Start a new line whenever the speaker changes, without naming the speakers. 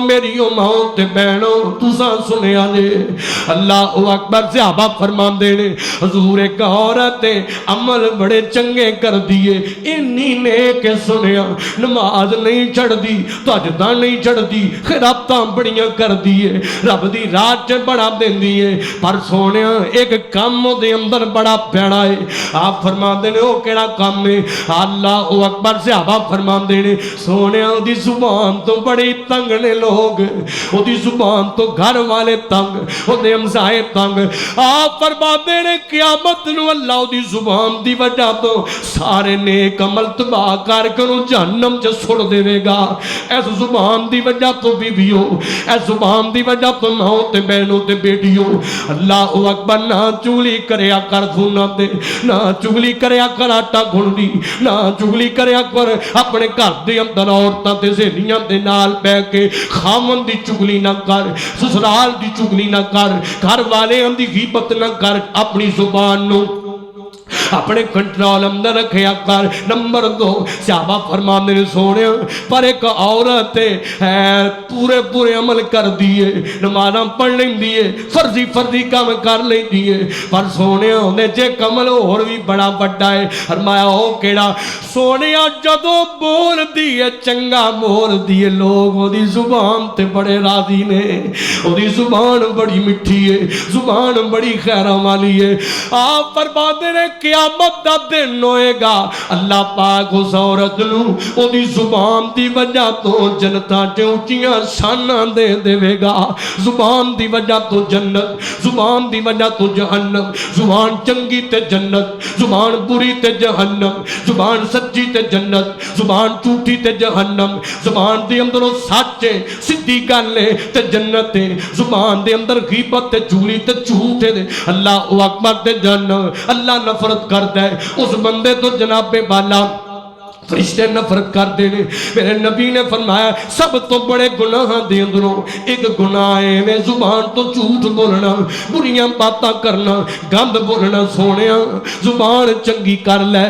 Mario माओ ते बहनों तुसा सुनिया ने अल्लाह अकबर। सहाबा फरमांदे ने हजूर एक औरत अमल बड़े चंगे कर दिए, इन्नी नेक सुनिया नमाज नहीं छड़दी, तहज्जुदां नहीं छड़दी, खैरातां बड़ियां कर दिए, रब दी राह च बड़ा देंदी है, पर सोने एक काम उहदे अंदर बड़ा पैड़ा है। आप फरमांदे ने ओ केड़ा काम है? अल्लाह अकबर। सहाबा फरमांदे ने सोने उहदी जुबान तो बड़े तंग ने लोग, उहदी जुबान तो घर वाले तंग, उहदे हमसाए तंग। आप फरमांदे ने क़यामत नूं अल्लाह उहदी जुबान दी वजह तो सारे नेक अमल तबाह करके उहनूं जहन्नम च सुट देवेगा। इस जुबान दी वजह तो बीवियो, इस जुबान दी वजह तो माओ ते बहनों ते बेटियों, अल्लाह अकबर। ना चुगली करया कर धूना ते, ना चुगली करया कर आटा गुंदी, ना चुगली करया कर अपने घर दे अंदर औरतां ते सहेलियां दे नाल बैठ के। खामन दी चुगली ना कर, ससुराल दी चुगली ना कर, घर वाले दी ग़ीबत ना कर, अपनी जुबान नूं अपने कंट्रोल अंदर रखया कर। नंबर 2 सहाबा फरमाते ने सोने पर एक औरत है पूरे पूरे अमल कर दिए, नमाज़ां पढ़ लेंदी है, फर्जी फर्जी काम कर लेंदी है, पर सोने उहदे च कमल होर भी बड़ा वड्डा है। फरमाया ओ केड़ा? सोने जदों बोलदी है चंगा बोलदी है, लोग ओहदी जुबान ते बड़े राजी ने, ओहदी जुबान बड़ी मिठी है, जुबान बड़ी खैरां वाली है। आप फरमाते ने क़यामत दा दिन होएगा, अल्लाह पाक उस औरत नूं ओदी जुबान दी वजह तो जन्नतां च ऊंचियां शानां दे देवेगा। जुबान दी वजह तो जन्नत, जुबान दी वजह तो जहन्नम। जुबान चंगी ते जन्नत, जुबान बुरी ते जहन्नम, जुबान सच्ची ते जन्नत, जुबान झूठी ते जहन्नम। जुबान दे अंदरों सच है, सीधी गल है ते जन्नत है, जुबान दे अंदर ग़ीबत ते चुगली ते झूठ है, अल्लाह अकबर ते जहन्नम। अल्लाह नफरत करता है उस बंदे तो जनाबे वाला, फरिश्ते नफरत करते हैं। मेरे नबी ने फरमाया सब तो बड़े गुनाह दे अंदरों एक गुनाह है जुबान तो झूठ बोलना, बुरियां बातें करना, गंद बोलना। सोने जुबान चंगी कर लै।